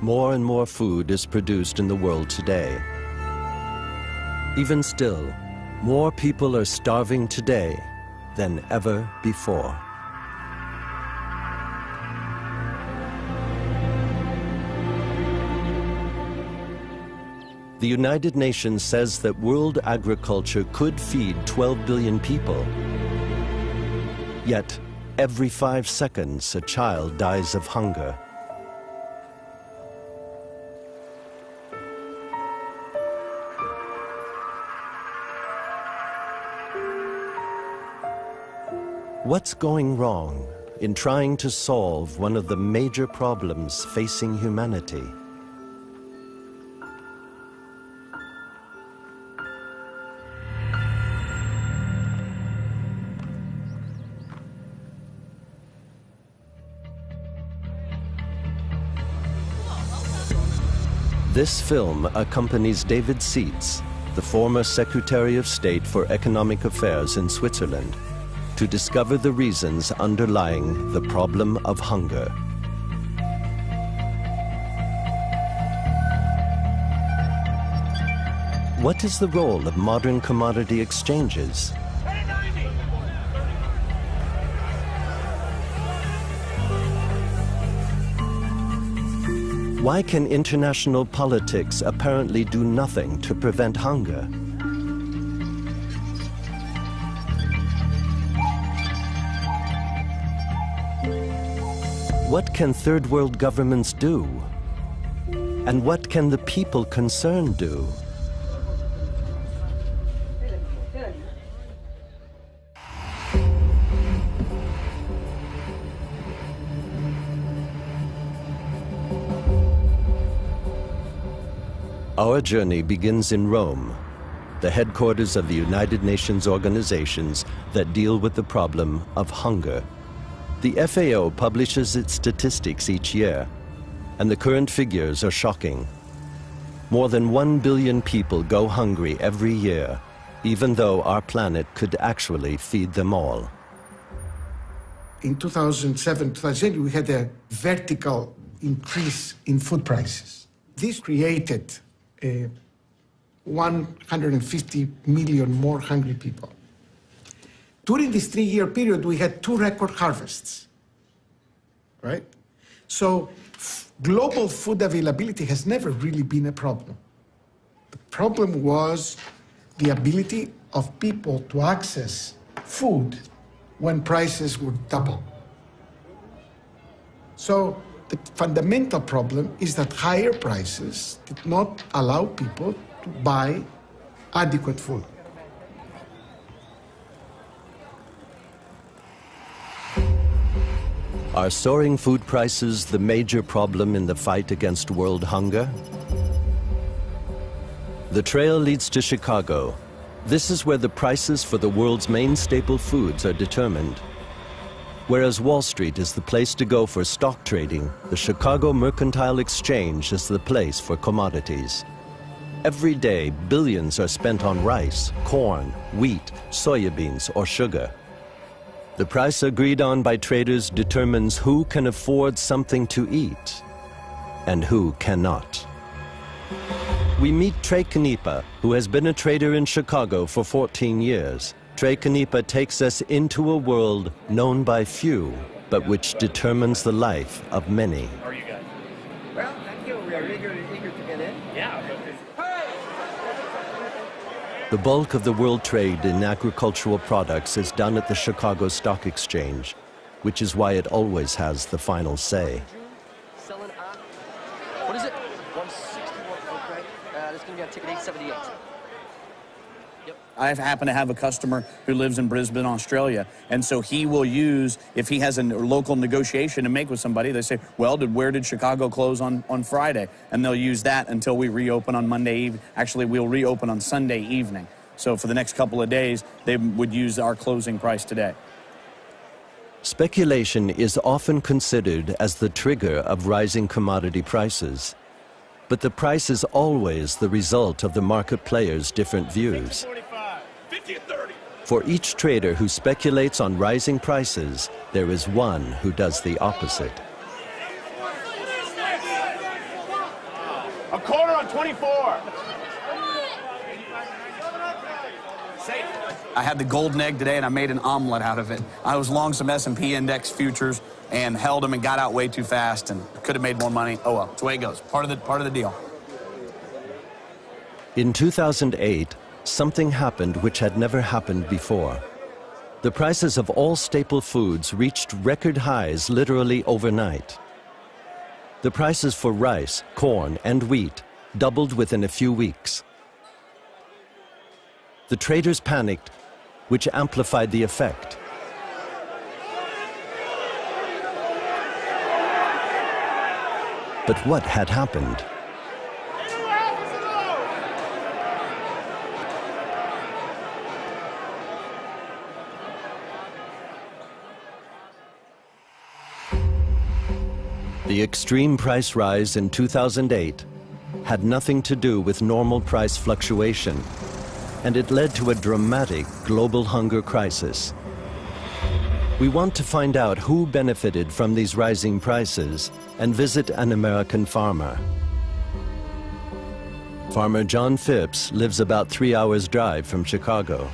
more and more food is produced in the world today. Even still, more people are starving today than ever before. The United Nations says that world agriculture could feed 12 billion people. Yet, every 5 seconds, a child dies of hunger. What's going wrong in trying to solve one of the major problems facing humanity? This film accompanies David Seitz, the former Secretary of State for Economic Affairs in Switzerland, to discover the reasons underlying the problem of hunger. What is the role of modern commodity exchanges? Why can international politics apparently do nothing to prevent hunger? What can third world governments do? And what can the people concerned do? Our journey begins in Rome, the headquarters of the United Nations organizations that deal with the problem of hunger. The FAO publishes its statistics each year, and the current figures are shocking. More than 1 billion people go hungry every year, even though our planet could actually feed them all. In 2007, 2008, we had a vertical increase in food prices. This created 150 million more hungry people. During this 3-year period, we had 2 record harvests, right? So global food availability has never really been a problem. The problem was the ability of people to access food when prices were double. So the fundamental problem is that higher prices did not allow people to buy adequate food. Are soaring food prices the major problem in the fight against world hunger? The trail leads to Chicago. This is where the prices for the world's main staple foods are determined. Whereas Wall Street is the place to go for stock trading, the Chicago Mercantile Exchange is the place for commodities. Every day, billions are spent on rice, corn, wheat, soybeans, or sugar. The price agreed on by traders determines who can afford something to eat and who cannot. We meet Trey Kanipa, who has been a trader in Chicago for 14 years. Trey Kanipa takes us into a world known by few, but which determines the life of many. How are you guys? Well, thank you. We are eager to get in. Yeah. The bulk of the world trade in agricultural products is done at the Chicago Stock Exchange, which is why it always has the final say. Selling on, what is it? 161, okay. This is going to be on ticket 878. I happen to have a customer who lives in Brisbane, Australia, and so he will use, if he has a local negotiation to make with somebody, they say, well, where did Chicago close on Friday? And they'll use that until we reopen on Monday evening. Actually, we'll reopen on Sunday evening. So for the next couple of days, they would use our closing price today. Speculation is often considered as the trigger of rising commodity prices. But the price is always the result of the market players' different views. For each trader who speculates on rising prices, there is one who does the opposite. A quarter on 24. Safe. I had the golden egg today, and I made an omelet out of it. I was long some S&P index futures and held them and got out way too fast and could have made more money. Oh well, it's the way it goes. Part of the deal. In 2008, something happened which had never happened before. The prices of all staple foods reached record highs literally overnight. The prices for rice, corn, and wheat doubled within a few weeks. The traders panicked, which amplified the effect. But what had happened? The extreme price rise in 2008 had nothing to do with normal price fluctuation, and it led to a dramatic global hunger crisis. We want to find out who benefited from these rising prices and visit an American farmer. Farmer John Phipps lives about 3 hours' drive from Chicago.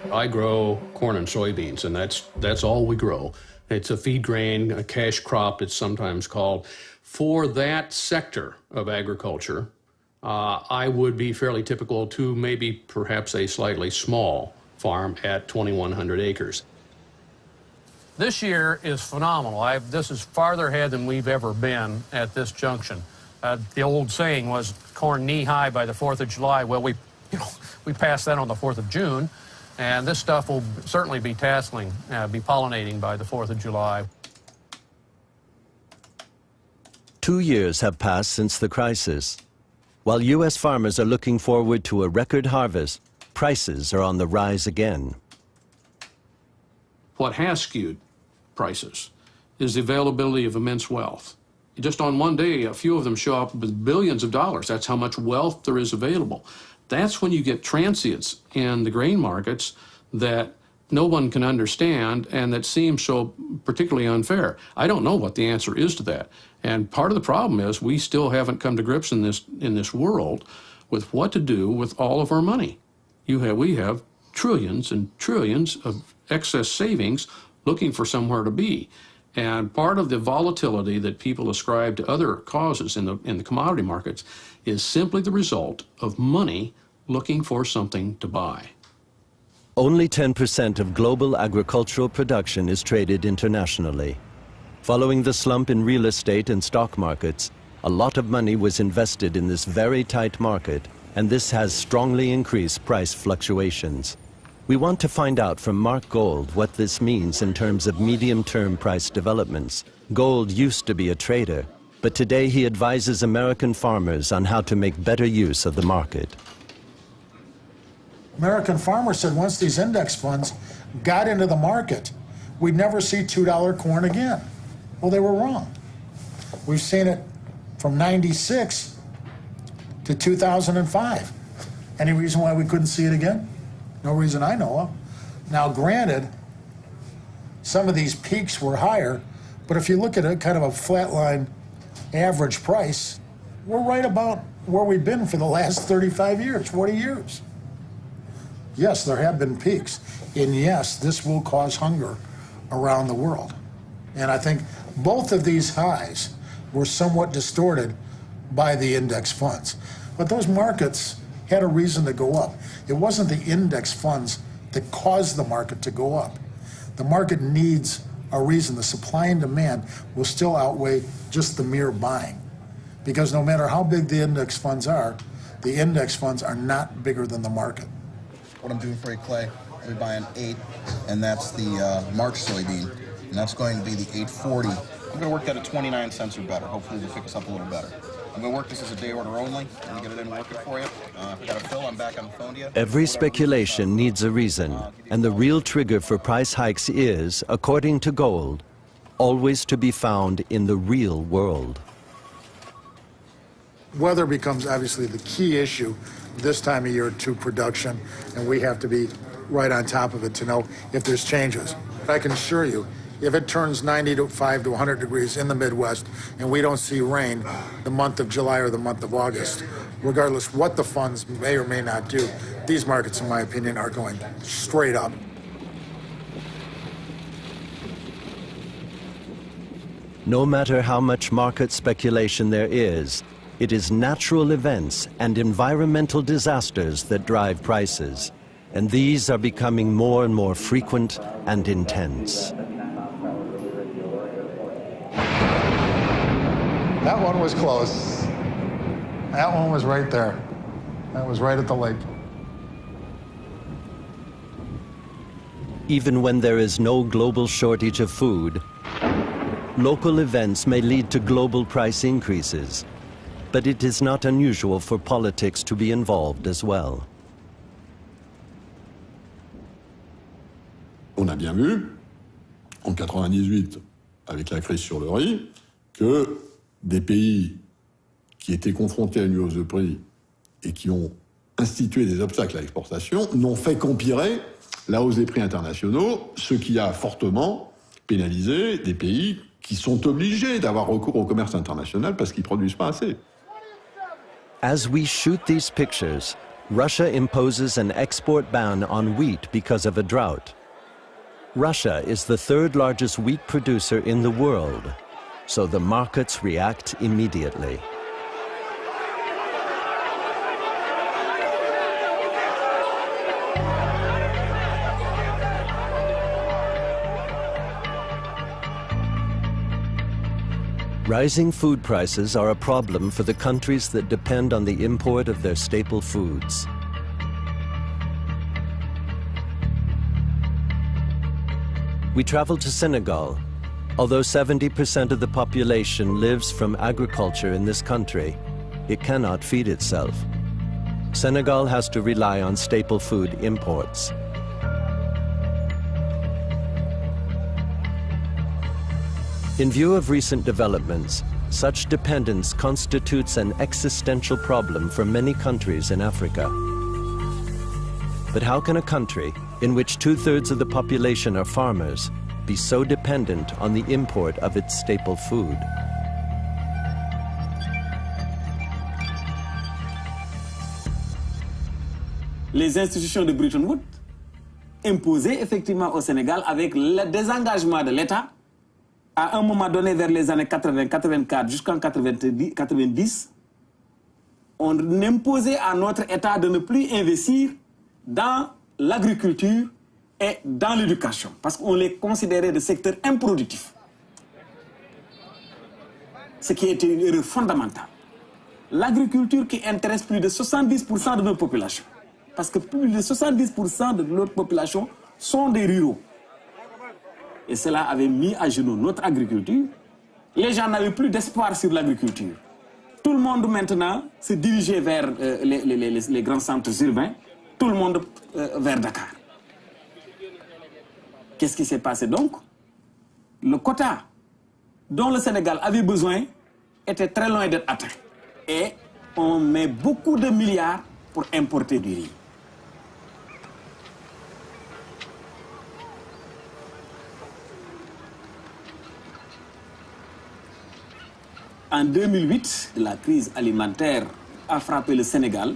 I grow corn and soybeans, and that's all we grow. It's a feed grain, a cash crop, it's sometimes called. For that sector of agriculture, I would be fairly typical to maybe perhaps a slightly small farm at 2,100 acres. This year is phenomenal. This is farther ahead than we've ever been at this junction. The old saying was corn knee-high by the 4th of July. Well, we passed that on the 4th of June, and this stuff will certainly be tasseling, be pollinating by the 4th of July. 2 years have passed since the crisis. While U.S. farmers are looking forward to a record harvest, prices are on the rise again. What has skewed prices is the availability of immense wealth. Just on one day, a few of them show up with billions of dollars. That's how much wealth there is available. That's when you get transients in the grain markets that no one can understand and that seem so particularly unfair. I don't know what the answer is to that. And part of the problem is we still haven't come to grips in this world with what to do with all of our money. We have trillions and trillions of excess savings looking for somewhere to be. And part of the volatility that people ascribe to other causes in the commodity markets is simply the result of money looking for something to buy. Only 10% of global agricultural production is traded internationally. Following the slump in real estate and stock markets, a lot of money was invested in this very tight market, and this has strongly increased price fluctuations. We want to find out from Mark Gold what this means in terms of medium-term price developments. Gold used to be a trader, but today he advises American farmers on how to make better use of the market. American farmers said once these index funds got into the market, we'd never see $2 corn again. Well, they were wrong. We've seen it from 96 to 2005. Any reason why we couldn't see it again? No reason I know of. Now, granted, some of these peaks were higher, but if you look at a kind of a flatline average price, we're right about where we've been for the last 35 years, 40 years. Yes, there have been peaks, and yes, this will cause hunger around the world. And I think both of these highs were somewhat distorted by the index funds. But those markets had a reason to go up. It wasn't the index funds that caused the market to go up. The market needs a reason. The supply and demand will still outweigh just the mere buying. Because no matter how big the index funds are, the index funds are not bigger than the market. What I'm doing for you, Clay, we buy an 8, and that's the March soybean, and that's going to be the 840. I'm going to work that at 29 cents or better. Hopefully we'll pick us up a little better. I'm going to work this as a day order only. Let me get it in and work it for you. If I got a fill, I'm back on the phone to you. Every speculation needs a reason, and the real trigger for price hikes is, according to Gold, always to be found in the real world. Weather becomes obviously the key issue this time of year to production, and we have to be right on top of it to know if there's changes. I can assure you, if it turns 95 to 100 degrees in the Midwest and we don't see rain the month of July or the month of August, regardless what the funds may or may not do, these markets, in my opinion, are going straight up. No matter how much market speculation there is, it is natural events and environmental disasters that drive prices, and these are becoming more and more frequent and intense. That one was close. That one was right there. That was right at the lake. Even when there is no global shortage of food, local events may lead to global price increases, but it is not unusual for politics to be involved as well. On a bien vu, en 98, avec la crise sur le riz, que des pays qui étaient confrontés à une hausse de prix et qui ont institué des obstacles à l'exportation n'ont fait qu'empirer la hausse des prix internationaux, ce qui a fortement pénalisé des pays qui sont obligés d'avoir recours au commerce international parce qu'ils ne produisent pas assez. As we shoot these pictures, Russia imposes an export ban on wheat because of a drought. Russia is the third largest wheat producer in the world, so the markets react immediately. Rising food prices are a problem for the countries that depend on the import of their staple foods. We travel to Senegal. Although 70% of the population lives from agriculture in this country, it cannot feed itself. Senegal has to rely on staple food imports. In view of recent developments, such dependence constitutes an existential problem for many countries in Africa. But how can a country in which 2/3 of the population are farmers be so dependent on the import of its staple food? Les institutions de Bretton Woods imposaient effectivement au Sénégal, avec le désengagement de l'État, à un moment donné, vers les années 80-84 jusqu'en 90, on imposait à notre État de ne plus investir dans l'agriculture et dans l'éducation, parce qu'on les considérait des secteurs improductifs. Ce qui était une erreur fondamentale. L'agriculture qui intéresse plus de 70% de notre population, parce que plus de 70% de notre population sont des ruraux. Et cela avait mis à genoux notre agriculture. Les gens n'avaient plus d'espoir sur l'agriculture. Tout le monde maintenant se dirigeait vers les grands centres urbains, tout le monde vers Dakar. Qu'est-ce qui s'est passé donc? Le quota dont le Sénégal avait besoin était très loin d'être atteint. Et on met beaucoup de milliards pour importer du riz. En 2008, la crise alimentaire a frappé le Sénégal.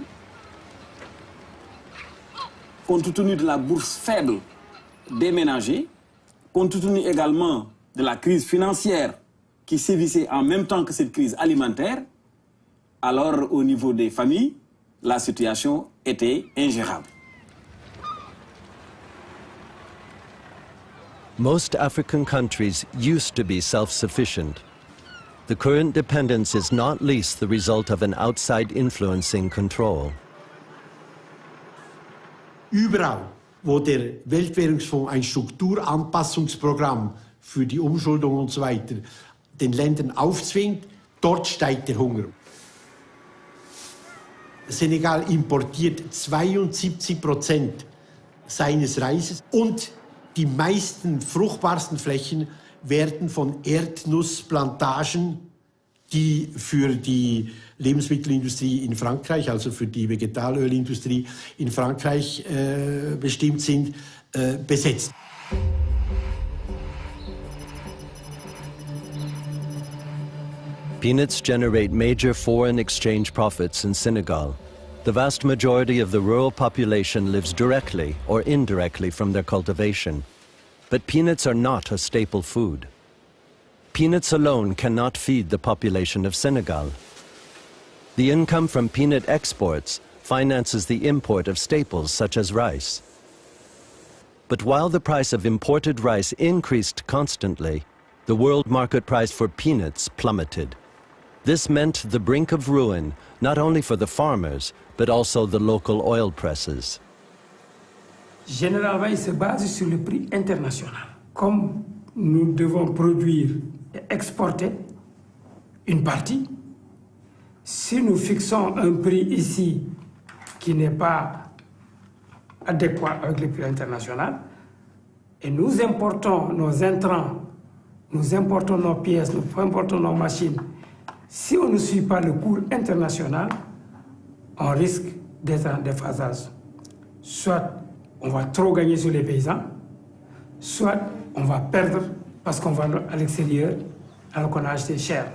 Compte tenu de la bourse faible des ménagers, compte tenu également de la crise financière qui sévissait en même temps que cette crise alimentaire, alors au niveau des familles, la situation était ingérable. Most African countries used to be self-sufficient. The current dependence is not least the result of an outside influencing control. Überall, wo der Weltwährungsfonds ein Strukturanpassungsprogramm für die Umschuldung und so weiter den Ländern aufzwingt, dort steigt der Hunger. Senegal importiert 72% seines Reises und die meisten fruchtbarsten Flächen werden von Erdnussplantagen, die für die Lebensmittelindustrie in Frankreich, also für die Vegetalölindustrie in Frankreich bestimmt sind, besetzt. Peanuts generate major foreign exchange profits in Senegal. The vast majority of the rural population lives directly or indirectly from their cultivation. But peanuts are not a staple food. Peanuts alone cannot feed the population of Senegal. The income from peanut exports finances the import of staples such as rice. But while the price of imported rice increased constantly, the world market price for peanuts plummeted. This meant the brink of ruin, not only for the farmers, but also the local oil presses. Généralement, il se base sur le prix international. Comme nous devons produire et exporter une partie, si nous fixons un prix ici qui n'est pas adéquat avec le prix international, et nous importons nos intrants, nous importons nos pièces, nous importons nos machines, si on ne suit pas le cours international, on risque d'être en déphasage. Soit on va trop gagner sur les paysans, soit on va perdre parce qu'on va à l'extérieur alors qu'on a acheté cher.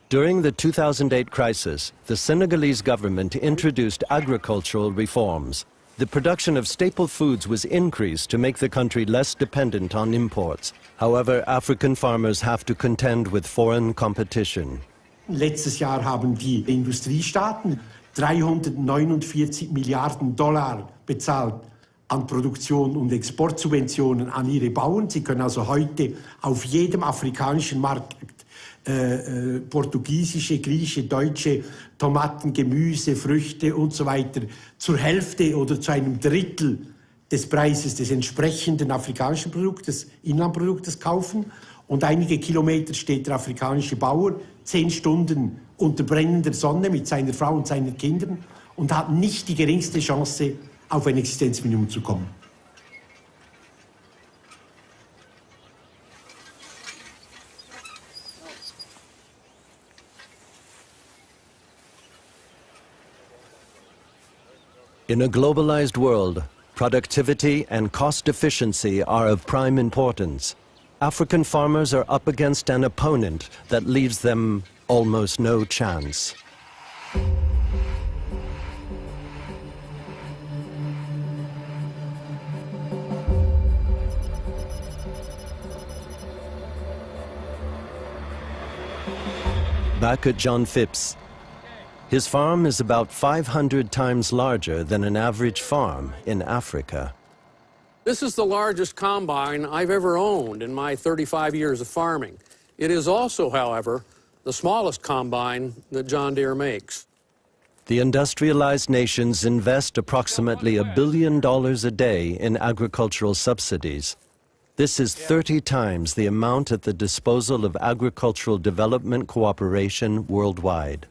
During the 2008 crisis, the Senegalese government introduced agricultural reforms. The production of staple foods was increased to make the country less dependent on imports. However, African farmers have to contend with foreign competition. Letztes Jahr haben die Industriestaaten 349 Milliarden Dollar bezahlt an Produktion und Exportsubventionen an ihre Bauern. Sie können also heute auf jedem afrikanischen Markt portugiesische, griechische, deutsche Tomaten, Gemüse, Früchte und so weiter zur Hälfte oder zu einem Drittel des Preises des entsprechenden afrikanischen Produktes, Inlandproduktes kaufen. Und einige Kilometer steht der afrikanische Bauer 10 Stunden unter brennender Sonne mit seiner Frau und seinen Kindern und hat nicht die geringste Chance, auf ein Existenzminimum zu kommen. In a globalized world, productivity and cost efficiency are of prime importance. African farmers are up against an opponent that leaves them almost no chance. Back at John Phipps, his farm is about 500 times larger than an average farm in Africa. This is the largest combine I've ever owned in my 35 years of farming. It is also, however, the smallest combine that John Deere makes. The industrialized nations invest approximately $1 billion a day in agricultural subsidies. This is 30 times the amount at the disposal of agricultural development cooperation worldwide.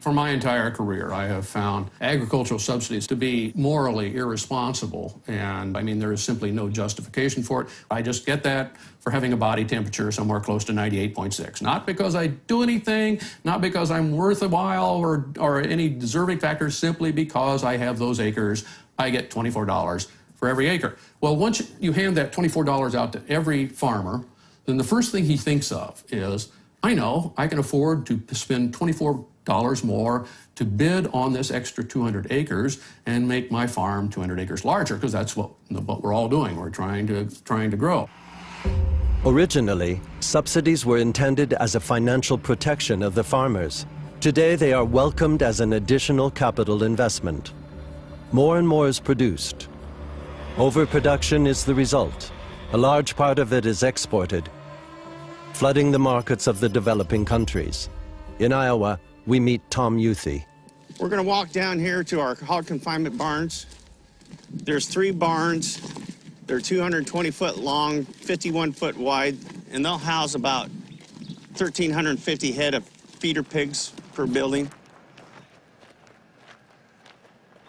For my entire career, I have found agricultural subsidies to be morally irresponsible, and I mean, there is simply no justification for it. I just get that for having a body temperature somewhere close to 98.6. Not because I do anything, not because I'm worth a while or any deserving factors, simply because I have those acres. I get $24 for every acre. Well, once you hand that $24 out to every farmer, then the first thing he thinks of is, I know I can afford to spend $24 more to bid on this extra 200 acres and make my farm 200 acres larger, because that's what we're all doing. We're trying to grow. Originally, subsidies were intended as a financial protection of the farmers. Today, they are welcomed as an additional capital investment. More and more is produced. Overproduction is the result. A large part of it is exported, flooding the markets of the developing countries. In Iowa, we meet Tom Youthy. We're going to walk down here to our hog confinement barns. There's 3 barns. They're 220 foot long, 51 foot wide, and they'll house about 1,350 head of feeder pigs per building.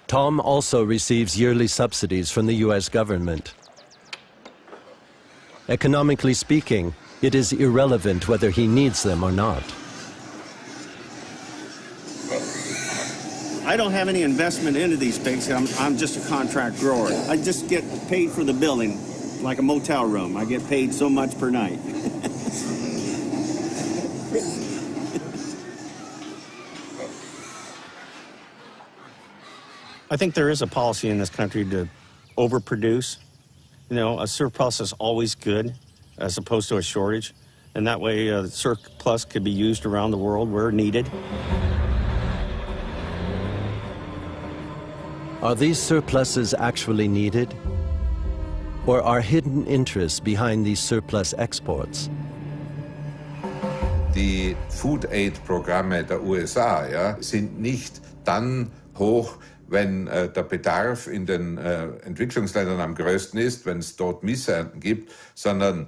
Tom also receives yearly subsidies from the U.S. government. Economically speaking, it is irrelevant whether he needs them or not. I don't have any investment into these pigs. I'm just a contract grower. I just get paid for the building, like a motel room. I get paid so much per night. I think there is a policy in this country to overproduce. You know, a surplus is always good as opposed to a shortage. And that way, the surplus could be used around the world where needed. Are these surpluses actually needed? Or are hidden interests behind these surplus exports? Die Food Aid-Programme der USA, ja, sind nicht dann hoch, wenn der Bedarf in den Entwicklungsländern am größten ist, wenn es dort Missernten gibt, sondern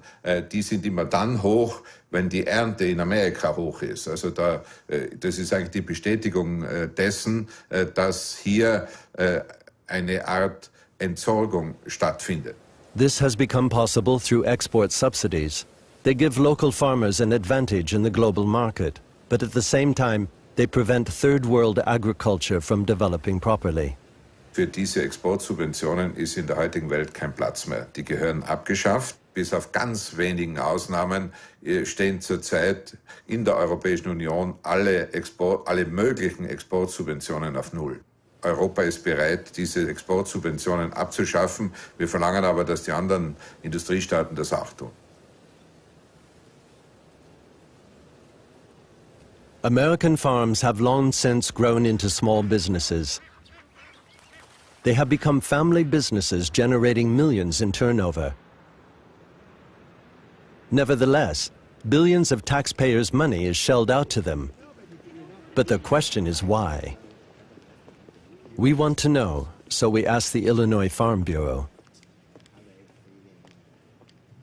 die sind immer dann hoch, wenn die Ernte in Amerika hoch ist. Also das ist eigentlich die Bestätigung dessen, dass hier eine Art Entsorgung stattfindet. This has become possible through export subsidies. They give local farmers an advantage in the global market, but at the same time, they prevent third world agriculture from developing properly. Für diese Exportsubventionen ist in der heutigen Welt kein Platz mehr. Die gehören abgeschafft. Bis auf ganz wenigen Ausnahmen stehen zurzeit in der Europäischen Union alle möglichen Exportsubventionen auf Null. Europa ist bereit, diese Exportsubventionen abzuschaffen. Wir verlangen aber, dass die anderen Industriestaaten das auch tun. American farms have long since grown into small businesses. They have become family businesses generating millions in turnover. Nevertheless, billions of taxpayers' money is shelled out to them. But the question is why? We want to know, so we asked the Illinois Farm Bureau.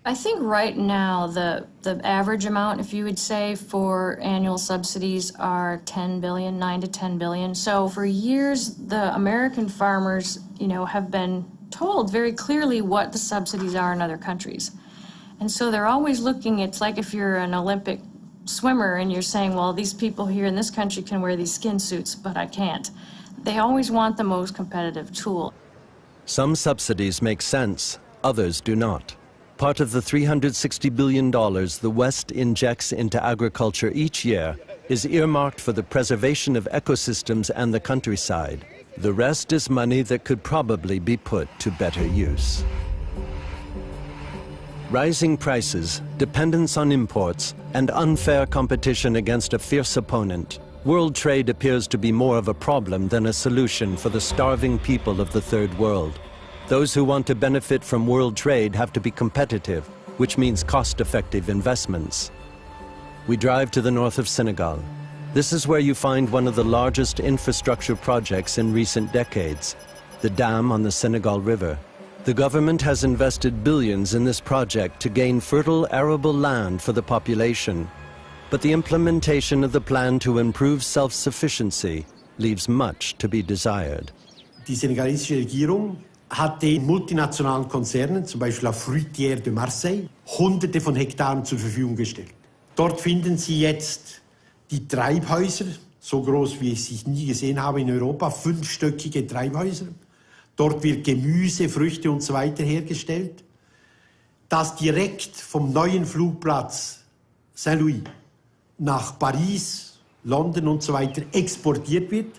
I think right now the average amount, if you would say, for annual subsidies are 10 billion, 9 to 10 billion. So for years, the American farmers, have been told very clearly what the subsidies are in other countries. And so they're always looking, it's like if you're an Olympic swimmer and you're saying, well, these people here in this country can wear these skin suits, but I can't. They always want the most competitive tool. Some subsidies make sense, others do not. Part of the $360 billion the West injects into agriculture each year is earmarked for the preservation of ecosystems and the countryside. The rest is money that could probably be put to better use. Rising prices, dependence on imports, and unfair competition against a fierce opponent. World trade appears to be more of a problem than a solution for the starving people of the Third World. Those who want to benefit from world trade have to be competitive, which means cost-effective investments. We drive to the north of Senegal. This is where you find one of the largest infrastructure projects in recent decades, the dam on the Senegal River. The government has invested billions in this project to gain fertile arable land for the population. But the implementation of the plan to improve self-sufficiency leaves much to be desired. Die senegalesische Regierung hat den multinationalen Konzernen, zum Beispiel La Fruitière de Marseille, Hunderte von Hektaren zur Verfügung gestellt. Dort finden Sie jetzt die Treibhäuser, so groß wie ich sie nie gesehen habe in Europa, 5-stöckige Treibhäuser. Dort wird Gemüse, Früchte und so weiter hergestellt, das direkt vom neuen Flugplatz Saint-Louis nach Paris, London und so weiter exportiert wird.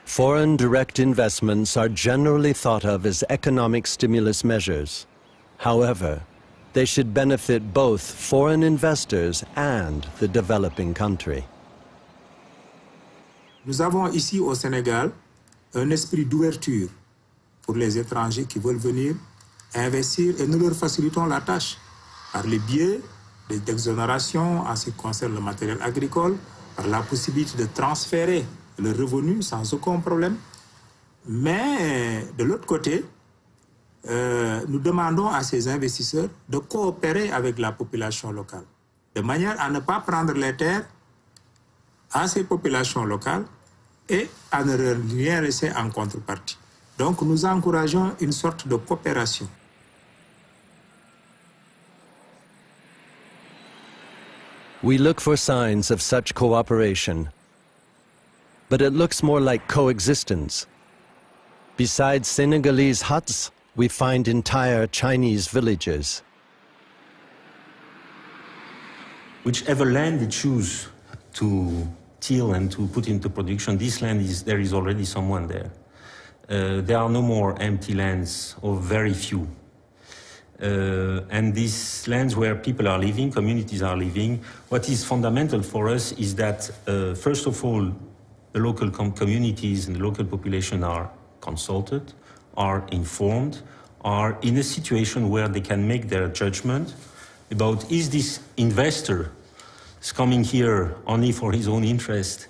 Foreign direct investments are generally thought of as economic stimulus measures. However, they should benefit both foreign investors and the developing country. Nous avons ici au Sénégal un esprit d'ouverture pour les étrangers qui veulent venir investir et nous leur facilitons la tâche par le biais des exonérations en ce qui concerne le matériel agricole, par la possibilité de transférer le revenu sans aucun problème. Mais de l'autre côté, nous demandons à ces investisseurs de coopérer avec la population locale, de manière à ne pas prendre les terres à ces populations locales et à ne rien laisser en contrepartie. Donc nous encourageons une sorte de coopération. We look for signs of such cooperation, but it looks more like coexistence. Besides Senegalese huts, we find entire Chinese villages. Whichever land we choose to till and to put into production, this land there is already someone there. There are no more empty lands, or very few. And these lands where people are living, communities are living, what is fundamental for us is that, first of all, the local communities and the local population are consulted, are informed, are in a situation where they can make their judgment about, is this investor coming here only for his own interest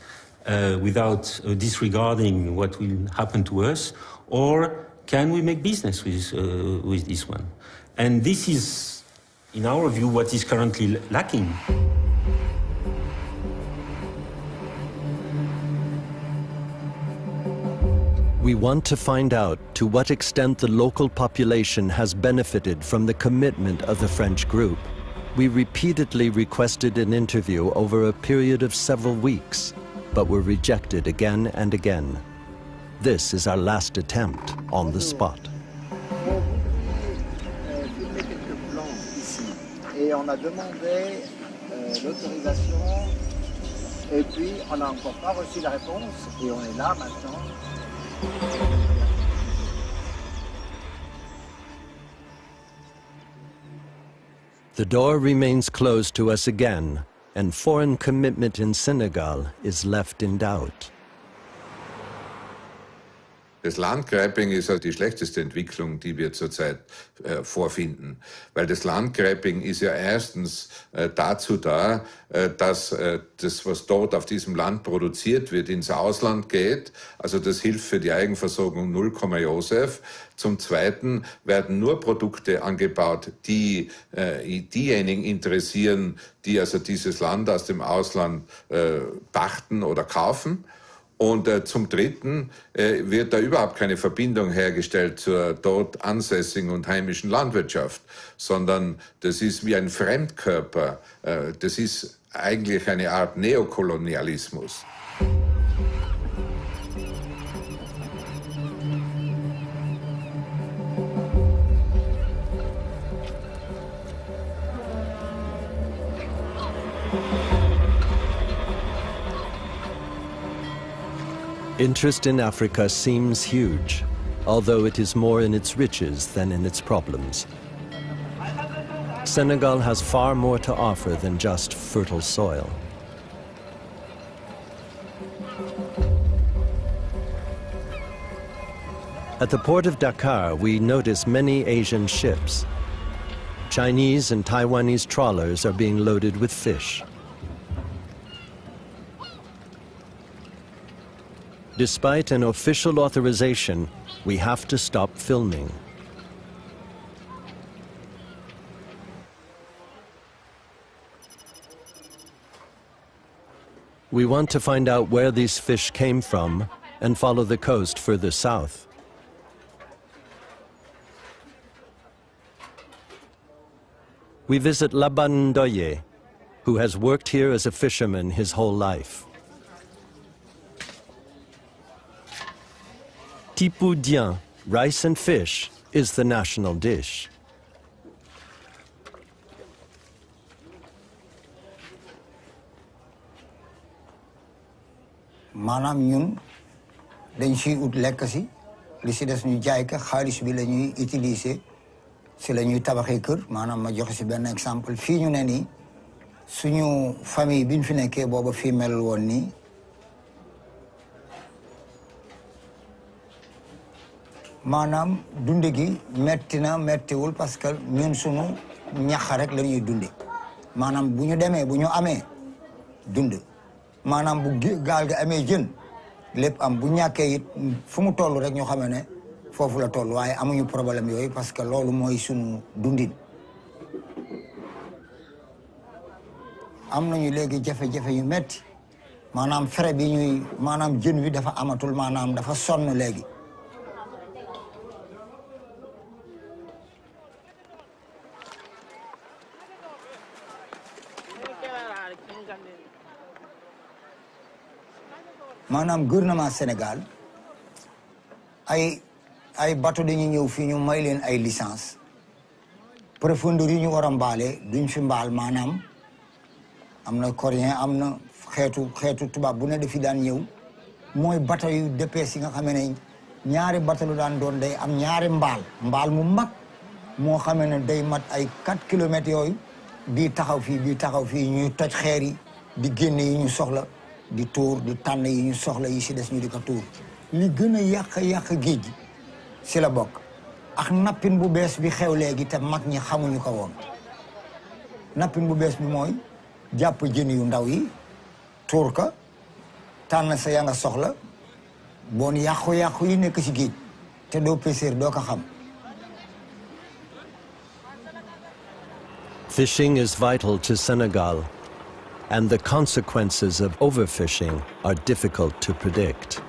without disregarding what will happen to us, or can we make business with this one? And this is, in our view, what is currently lacking. We want to find out to what extent the local population has benefited from the commitment of the French group. We repeatedly requested an interview over a period of several weeks, but were rejected again and again. This is our last attempt on the spot. Et on a demandé l'autorisation, et puis on n'a encore pas reçu la réponse, et on est là maintenant. The door remains closed to us again, and foreign commitment in Senegal is left in doubt. Das Landgrabbing ist ja die schlechteste Entwicklung, die wir zurzeit vorfinden. Weil das Landgrabbing ist ja erstens dazu da, dass das, was dort auf diesem Land produziert wird, ins Ausland geht. Also das hilft für die Eigenversorgung 0, Josef. Zum Zweiten werden nur Produkte angebaut, die diejenigen interessieren, die also dieses Land aus dem Ausland pachten oder kaufen. Und zum Dritten wird da überhaupt keine Verbindung hergestellt zur dort ansässigen und heimischen Landwirtschaft, sondern das ist wie ein Fremdkörper. Das ist eigentlich eine Art Neokolonialismus. Interest in Africa seems huge, although it is more in its riches than in its problems. Senegal has far more to offer than just fertile soil. At the port of Dakar, we notice many Asian ships. Chinese and Taiwanese trawlers are being loaded with fish. Despite an official authorization, we have to stop filming. We want to find out where these fish came from and follow the coast further south. We visit Laban Ndoye, who has worked here as a fisherman his whole life. Tipu Dien, rice and fish, is the national dish. Maanaam ñun dañ ciy ut lekk si li si des ñu jaay ko xaalis bi la ñuy utiliser si la ñuy tabaxee kër maanaam ma joxe si benn exemple fii ñu ne nii suñu famille bi ñu fi nekkee booba fii melul woon nii. Maanaam dunde gi metti na mettiwul parce que ñun sunu ñax rek la ñuy dunde maanaam bu ñu demee bu ñu amee dund maanaam bu gaal ga amee jën lépp am bu ñàkkee it fu mu toll rek ñu xamee ne foofu la toll waaye amuñu problème yooyu parce que loolu mooy sunu dundin. Am nañu léegi jafe-jafe yu metti maanaam frais bi ñuy maanaam jën wi dafa amatul maanaam dafa sonn léegi. Maanaam gouvernement Sénégal ay bateau dañuy ñëw fii ñu may leen ay licence profondeur yi ñu war a mbaale duñ fi mbaal maanaam am na coréen am na xeetu tubaab bu ne dafi daan ñëw mooy bateau yu DPS yi nga xamee ne ñaari bateau lu daan doon day am ñaari mbaal mu mag moo xamee ne day mat ay 4 kilomètres yooyu bii taxaw fii ñuy toj xeer yi di génne yi ñu soxla di tuur di tànn yi ñu soxla yi si des ñu di ko tuur li gën a yàq géej gi si la bokk ak nappin bu bees bi xew léegi te mag ñi xamuñu ko woon nappin bu bees bi mooy jàpp jën yu ndaw yi tuur ka tànn sa ya nga soxla bon yàqu-yàqu yi nekk ci géej te doo pêcheur doo ko xam. Fishing is vital to Senegal, and the consequences of overfishing are difficult to predict.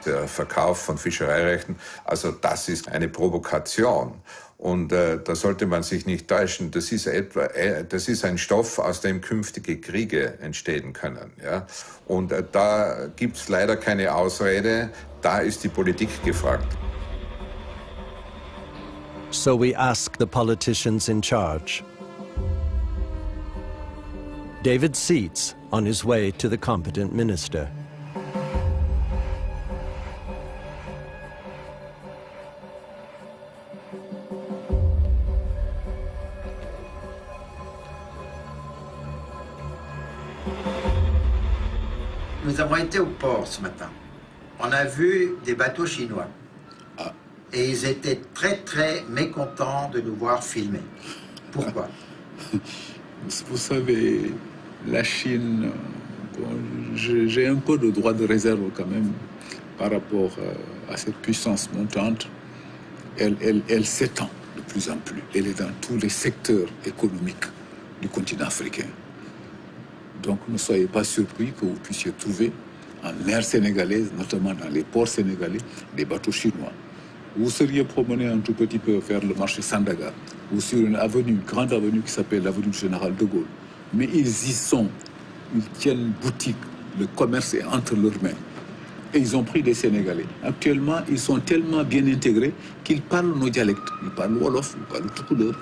Der Verkauf von Fischereirechten, also das ist eine Provokation. Und da sollte man sich nicht täuschen. Das ist ein Stoff, aus dem künftige Kriege entstehen können. Ja? Und da gibt es leider keine Ausrede. Da ist die Politik gefragt. So we ask the politicians in charge. David seats on his way to the competent minister. Nous avons été au port ce matin. On a vu des bateaux chinois. Et ils étaient très mécontents de nous voir filmer. Pourquoi? Vous savez, la Chine, bon, j'ai un peu de droit de réserve quand même par rapport à cette puissance montante. Elle s'étend de plus en plus. Elle est dans tous les secteurs économiques du continent africain. Donc ne soyez pas surpris que vous puissiez trouver en mer sénégalaise, notamment dans les ports sénégalais, des bateaux chinois. Vous seriez promené un tout petit peu vers le marché Sandaga, ou sur une grande avenue qui s'appelle l'avenue du Général de Gaulle. Mais ils y sont, ils tiennent boutique, le commerce est entre leurs mains. Et ils ont pris des Sénégalais. Actuellement, ils sont tellement bien intégrés qu'ils parlent nos dialectes. Ils parlent Wolof, ils parlent tout couleur.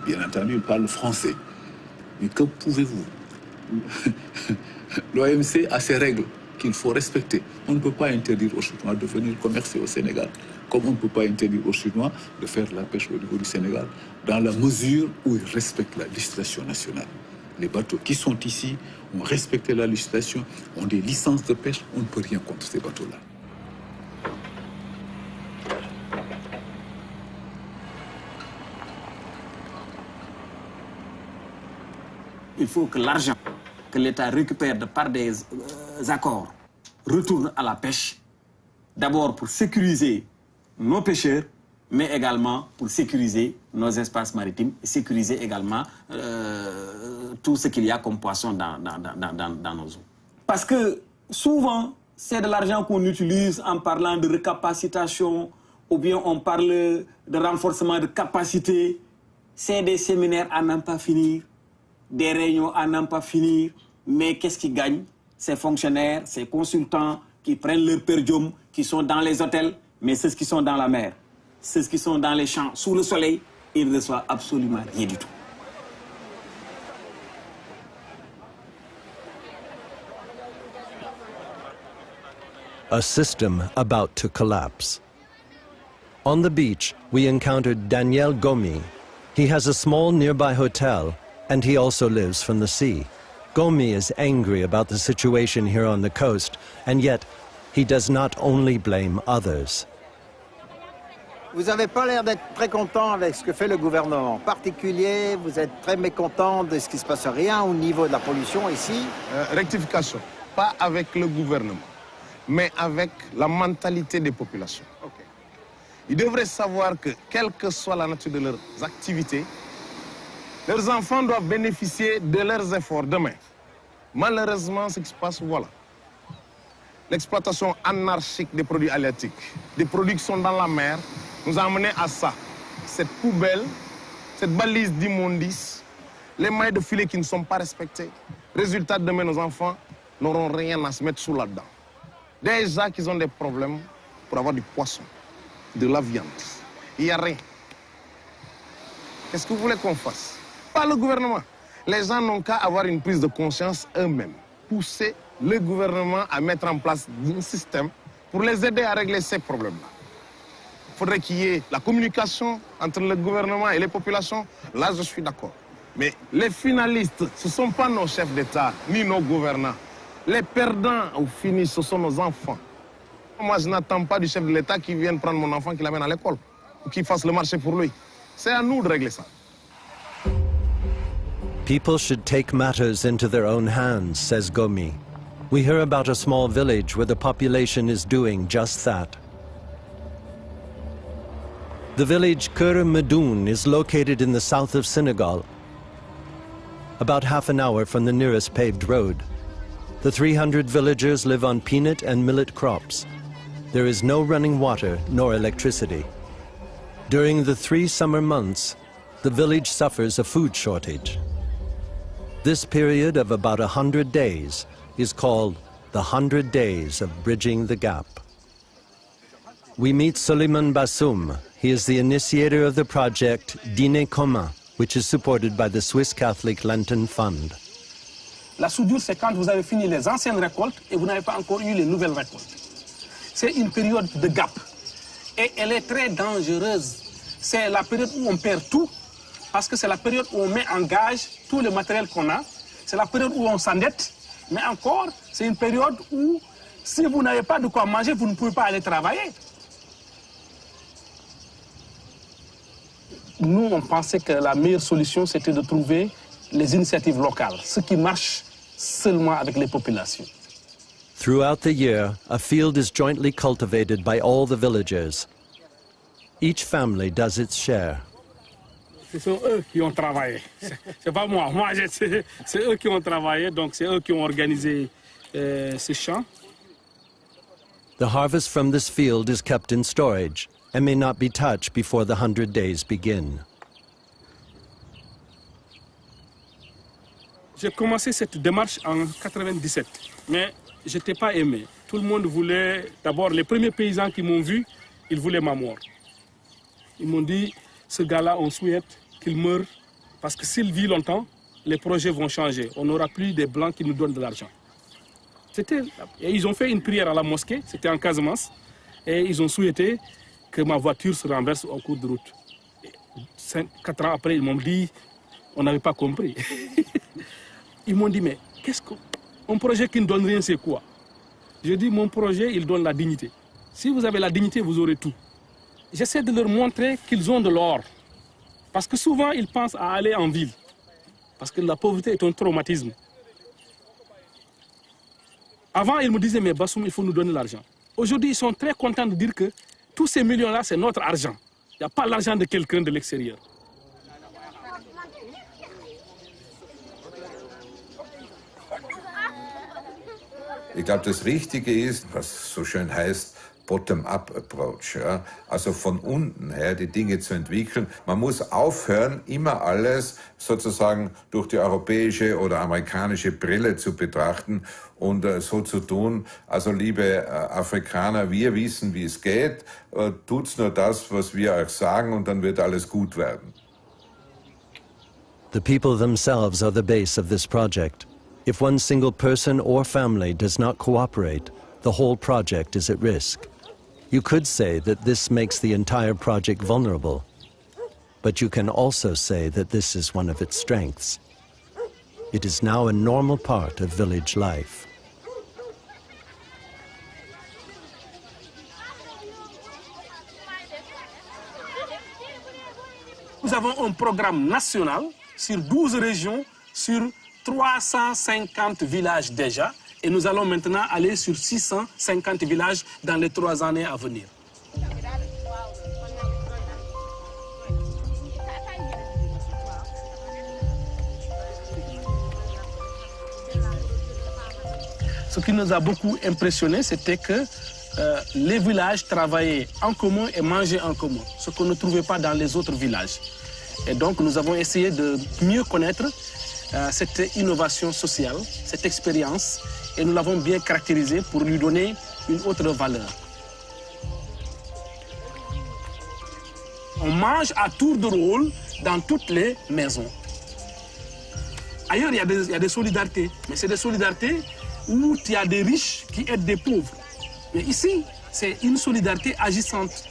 Bien entendu, ils parlent français. Mais que pouvez-vous? L'OMC a ses règles qu'il faut respecter. On ne peut pas interdire aux Chinois de venir commercer au Sénégal, comme on ne peut pas interdire aux Chinois de faire la pêche au niveau du Sénégal, dans la mesure où ils respectent la législation nationale. Les bateaux qui sont ici ont respecté la législation, ont des licences de pêche, on ne peut rien contre ces bateaux-là. Il faut que l'argent que l'État récupère par des accords retourne à la pêche, d'abord pour sécuriser nos pêcheurs, mais également pour sécuriser nos espaces maritimes, et sécuriser également tout ce qu'il y a comme poisson dans nos eaux. Parce que souvent, c'est de l'argent qu'on utilise en parlant de recapacitation, ou bien on parle de renforcement de capacité. C'est des séminaires à n'en pas finir, des réunions à n'en pas finir, mais qu'est-ce qui gagne? Ces fonctionnaires, ces consultants qui prennent leur per diem, qui sont dans les hôtels, mais ceux qui sont dans la mer, ceux qui sont dans les champs, sous le soleil, ils ne reçoivent absolument rien du tout. A system about to collapse. On the beach, we encountered Daniel Gomi. He has a small nearby hotel, and he also lives from the sea. Gomi is angry about the situation here on the coast, and yet he does not only blame others. Vous n'avez pas l'air d'être très content avec ce que fait le gouvernement. En particulier, vous êtes très mécontent de ce qui se passe rien au niveau de la pollution ici. Rectification, pas avec le gouvernement, mais avec la mentalité des populations. Okay. Ils devraient savoir que, quelle que soit la nature de leurs activités, leurs enfants doivent bénéficier de leurs efforts demain. Malheureusement, ce qui se passe, voilà. L'exploitation anarchique des produits halieutiques, des produits qui sont dans la mer, nous a amené à ça. Cette poubelle, cette balise d'immondices, les mailles de filet qui ne sont pas respectées. Résultat, demain, nos enfants n'auront rien à se mettre sous là-dedans. Déjà qu'ils ont des problèmes pour avoir du poisson, de la viande. Il n'y a rien. Qu'est-ce que vous voulez qu'on fasse? Pas le gouvernement. Les gens n'ont qu'à avoir une prise de conscience eux-mêmes. Pousser le gouvernement à mettre en place un système pour les aider à régler ces problèmes-là. Il faudrait qu'il y ait la communication entre le gouvernement et les populations. Là, je suis d'accord. Mais les finalistes, ce ne sont pas nos chefs d'État, ni nos gouvernants. Les perdants, au fini, ce sont nos enfants. Moi, je n'attends pas du chef de l'État qui vienne prendre mon enfant, qui l'amène à l'école, ou qui fasse le marché pour lui. C'est à nous de régler ça. People should take matters into their own hands, says Gomi. We hear about a small village where the population is doing just that. The village Kër Medoun is located in the south of Senegal, about half an hour from the nearest paved road. The 300 villagers live on peanut and millet crops. There is no running water nor electricity. During the 3 summer months, the village suffers a food shortage. This period of about 100 days is called the 100 Days of Bridging the Gap. We meet Soliman Bassoum. He is the initiator of the project Dîner Commun, which is supported by the Swiss Catholic Lenten Fund. La soudure, c'est quand vous avez fini les anciennes récoltes et vous n'avez pas encore eu les nouvelles récoltes. C'est une période de gap. Et elle est très dangereuse. C'est la période où on perd tout, parce que c'est la période où on met en gage tout le matériel qu'on a. C'est la période où on s'endette. Mais encore, c'est une période où, si vous n'avez pas de quoi manger, vous ne pouvez pas aller travailler. Nous, on pensait que la meilleure solution, c'était de trouver les initiatives locales, ce qui marche seulement avec les populations. Throughout the year, a field is jointly cultivated by all the villagers. Each family does its share. Ce sont eux qui ont travaillé. C'est pas moi. Moi, c'est eux qui ont travaillé, donc c'est eux qui ont organisé ces champs. The harvest from this field is kept in storage and may not be touched before the 100 days begin. J'ai commencé cette démarche en 97, mais je n'étais pas aimé. Tout le monde voulait, d'abord les premiers paysans qui m'ont vu, ils voulaient ma mort. Ils m'ont dit, ce gars-là, on souhaite qu'il meure, parce que s'il vit longtemps, les projets vont changer. On n'aura plus des Blancs qui nous donnent de l'argent. Et ils ont fait une prière à la mosquée, c'était en Casamance, et ils ont souhaité que ma voiture se renverse au cours de route. 4 ans après, ils m'ont dit, on n'avait pas compris. Ils m'ont dit, mais qu'est-ce qu'un projet qui ne donne rien, c'est quoi? Je dis, mon projet, il donne la dignité. Si vous avez la dignité, vous aurez tout. J'essaie de leur montrer qu'ils ont de l'or. Parce que souvent, ils pensent à aller en ville. Parce que la pauvreté est un traumatisme. Avant, ils me disaient, mais Bassoum, il faut nous donner l'argent. Aujourd'hui, ils sont très contents de dire que tous ces millions-là, c'est notre argent. Il n'y a pas l'argent de quelqu'un de l'extérieur. Ich glaube, das Richtige ist, was so schön heißt, Bottom-up-Approach. Ja? Also von unten her die Dinge zu entwickeln. Man muss aufhören, immer alles sozusagen durch die europäische oder amerikanische Brille zu betrachten und so zu tun, also liebe Afrikaner, wir wissen, wie es geht, tut's nur das, was wir euch sagen und dann wird alles gut werden. The people themselves are the base of this project. If one single person or family does not cooperate, the whole project is at risk. You could say that this makes the entire project vulnerable, but you can also say that this is one of its strengths. It is now a normal part of village life. Nous avons un programme national sur 12 régions, sur 350 villages déjà, et nous allons maintenant aller sur 650 villages dans les 3 années à venir. Ce qui nous a beaucoup impressionné, c'était que les villages travaillaient en commun et mangeaient en commun, ce qu'on ne trouvait pas dans les autres villages. Et donc nous avons essayé de mieux connaître cette innovation sociale, cette expérience, et nous l'avons bien caractérisée pour lui donner une autre valeur. On mange à tour de rôle dans toutes les maisons. Ailleurs, il y a des solidarités, mais c'est des solidarités où il y a des riches qui aident des pauvres. Mais ici, c'est une solidarité agissante.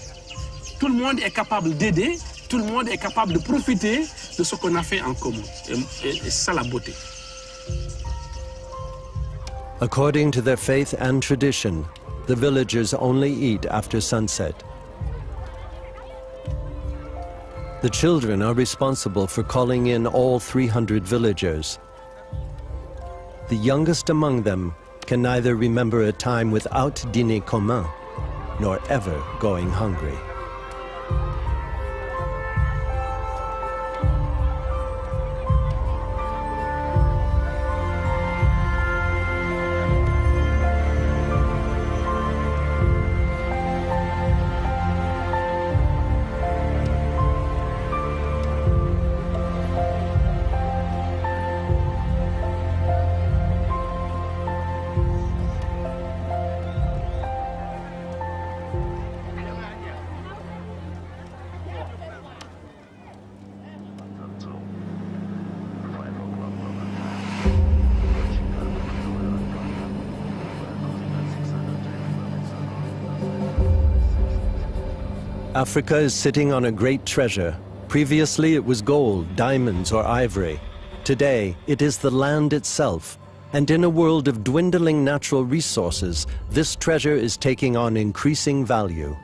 Tout le monde est capable d'aider, tout le monde est capable de profiter de ce qu'on a fait en commun. Et c'est ça la beauté. According to their faith and tradition, the villagers only eat after sunset. The children are responsible for calling in all 300 villagers. The youngest among them can neither remember a time without dîner commun, nor ever going hungry. Africa is sitting on a great treasure. Previously it was gold, diamonds, or ivory. Today it is the land itself. And in a world of dwindling natural resources, this treasure is taking on increasing value.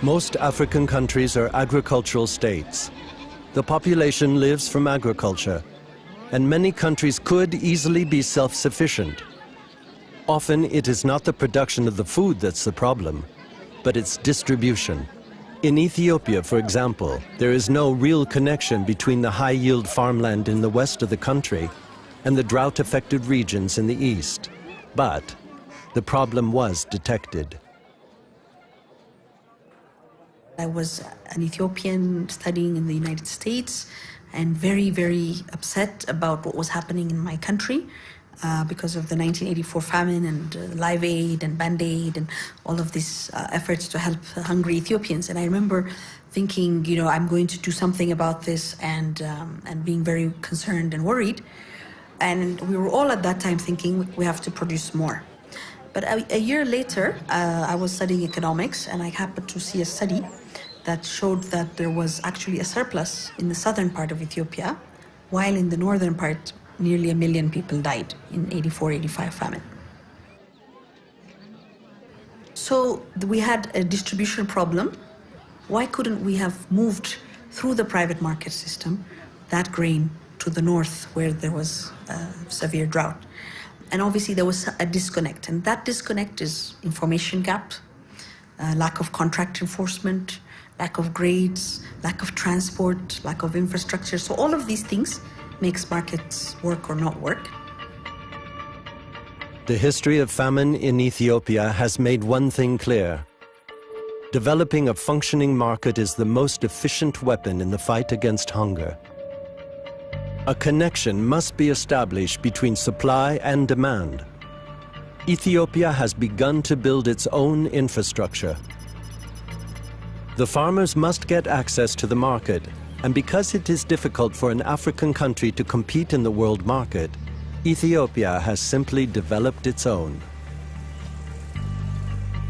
Most African countries are agricultural states. The population lives from agriculture, and many countries could easily be self-sufficient. Often it is not the production of the food that's the problem, but its distribution. In Ethiopia, for example, there is no real connection between the high-yield farmland in the west of the country and the drought-affected regions in the east. But the problem was detected. I was an Ethiopian studying in the United States and very, very upset about what was happening in my country because of the 1984 famine and Live Aid and Band-Aid and all of these efforts to help hungry Ethiopians. And I remember thinking, you know, I'm going to do something about this and being very concerned and worried. And we were all at that time thinking we have to produce more. But a year later, I was studying economics and I happened to see a study that showed that there was actually a surplus in the southern part of Ethiopia, while in the northern part, nearly 1 million people died in 84-85 famine. So we had a distribution problem. Why couldn't we have moved through the private market system that grain to the north where there was a severe drought? And obviously there was a disconnect, and that disconnect is information gap, lack of contract enforcement, lack of grades, lack of transport, lack of infrastructure. So all of these things makes markets work or not work. The history of famine in Ethiopia has made one thing clear. Developing a functioning market is the most efficient weapon in the fight against hunger. A connection must be established between supply and demand. Ethiopia has begun to build its own infrastructure. The farmers must get access to the market, and because it is difficult for an African country to compete in the world market, Ethiopia has simply developed its own.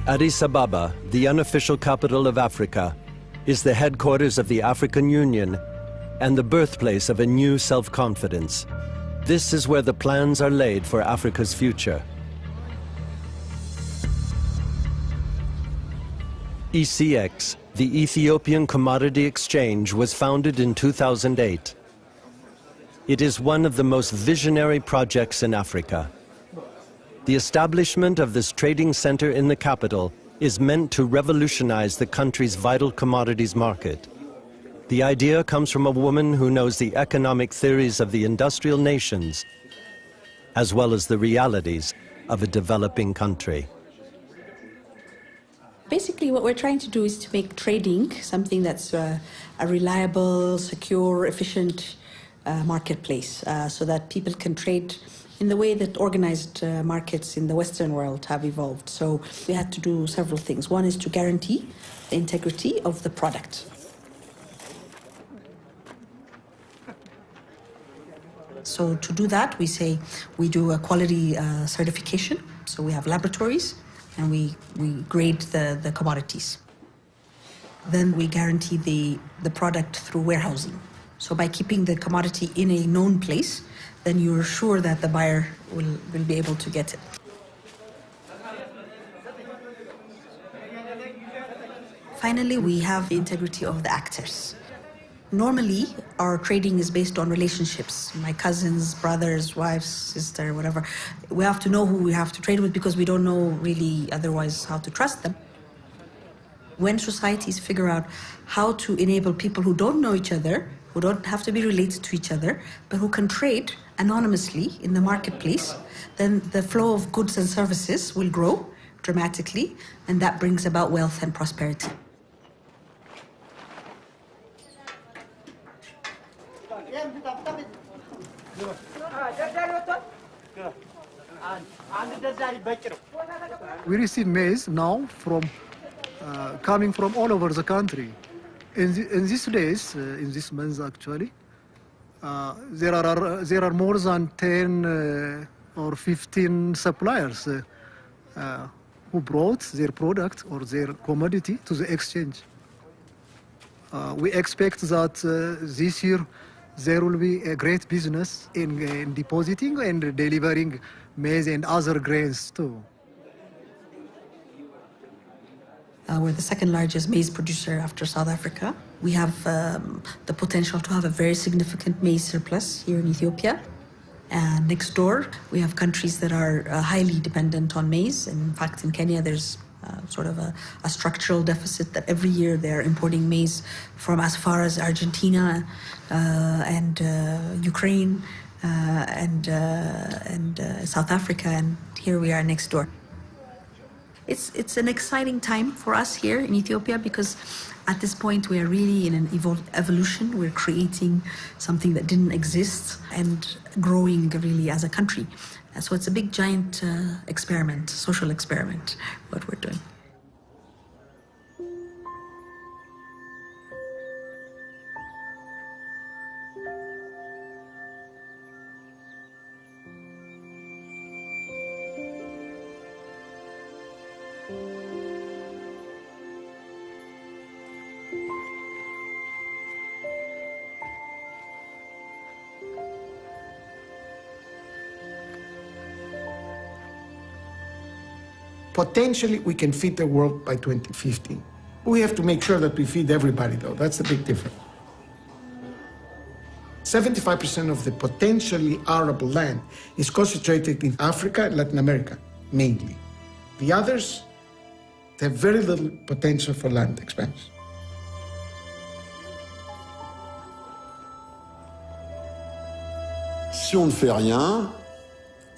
Addis Ababa, the unofficial capital of Africa, is the headquarters of the African Union and the birthplace of a new self-confidence. This is where the plans are laid for Africa's future. ECX, the Ethiopian Commodity Exchange, was founded in 2008. It is one of the most visionary projects in Africa. The establishment of this trading center in the capital is meant to revolutionize the country's vital commodities market. The idea comes from a woman who knows the economic theories of the industrial nations, as well as the realities of a developing country. Basically, what we're trying to do is to make trading something that's a reliable, secure, efficient marketplace so that people can trade in the way that organized markets in the Western world have evolved. So we had to do several things. One is to guarantee the integrity of the product. So to do that, we do a quality certification. So we have laboratories and we grade the commodities. Then we guarantee the product through warehousing. So by keeping the commodity in a known place, then you're sure that the buyer will be able to get it. Finally, we have the integrity of the actors. Normally, our trading is based on relationships. My cousins, brothers, wives, sister, whatever. We have to know who we have to trade with because we don't know really otherwise how to trust them. When societies figure out how to enable people who don't know each other, who don't have to be related to each other, but who can trade anonymously in the marketplace, then the flow of goods and services will grow dramatically, and that brings about wealth and prosperity. We receive maize now coming from all over the country. In these days, in this month actually, there are more than 10 or 15 suppliers who brought their product or their commodity to the exchange. We expect that this year there will be a great business in depositing and delivering maize and other grains too. We're the second largest maize producer after South Africa. We have the potential to have a very significant maize surplus here in Ethiopia. And next door, we have countries that are highly dependent on maize. In fact, in Kenya, there's sort of a structural deficit that every year they're importing maize from as far as Argentina and Ukraine and South Africa, and here we are next door. It's an exciting time for us here in Ethiopia because at this point we are really in an evolution. We're creating something that didn't exist and growing really as a country. So it's a big giant experiment, social experiment, what we're doing. Potentially, we can feed the world by 2050. We have to make sure that we feed everybody, though. That's the big difference. 75% of the potentially arable land is concentrated in Africa and Latin America, mainly. The others, they have very little potential for land expansion. Si on ne fait rien,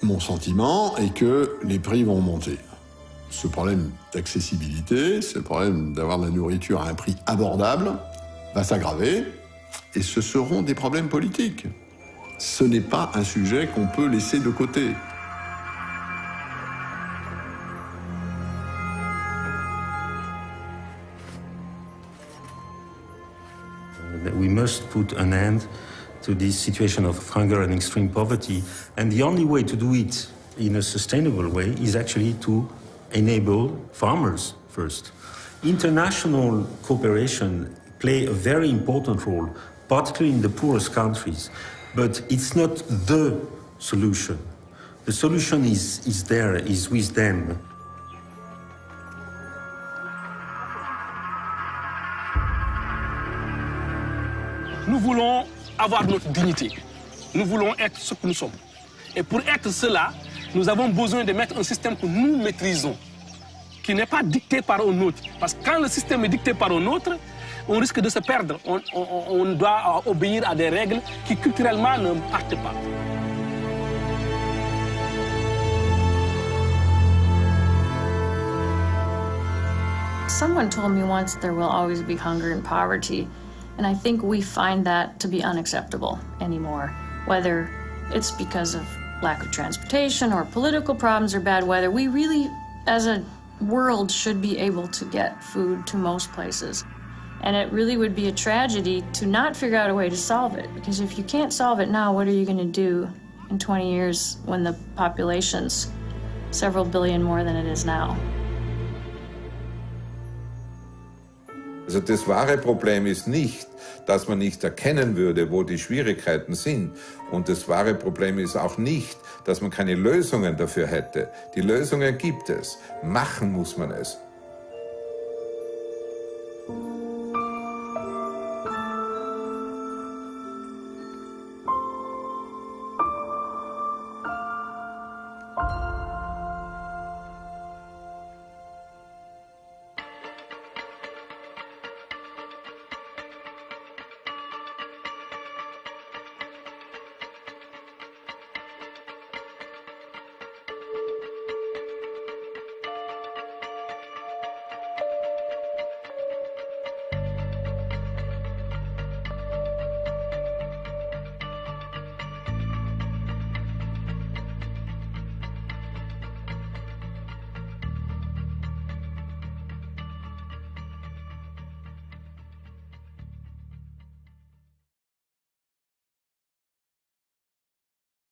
mon sentiment est que les prix vont monter. Ce problème d'accessibilité, ce problème d'avoir de la nourriture à un prix abordable va s'aggraver et ce seront des problèmes politiques. Ce n'est pas un sujet qu'on peut laisser de côté. We must put an end to this situation of hunger and extreme poverty, and the only way to do it in a sustainable way is actually to enable farmers first. International cooperation play a very important role, particularly in the poorest countries, but it's not the solution. The solution is there, is with them. Nous voulons avoir notre dignité. Nous voulons être ce que nous sommes. Et pour être cela, nous avons besoin de mettre un système que nous maîtrisons, qui n'est pas dicté par un autre. Parce que quand le système est dicté par un autre, on risque de se perdre. On doit obéir à des règles qui culturellement ne partent pas. Someone told me once there will always be hunger and poverty, and I think we find that to be unacceptable anymore, whether it's because of lack of transportation or political problems or bad weather, we really, as a world, should be able to get food to most places. And it really would be a tragedy to not figure out a way to solve it, because if you can't solve it now, what are you going to do in 20 years when the population's several billion more than it is now? Also das wahre Problem ist nicht, dass man nicht erkennen würde, wo die Schwierigkeiten sind. Und das wahre Problem ist auch nicht, dass man keine Lösungen dafür hätte. Die Lösungen gibt es. Machen muss man es.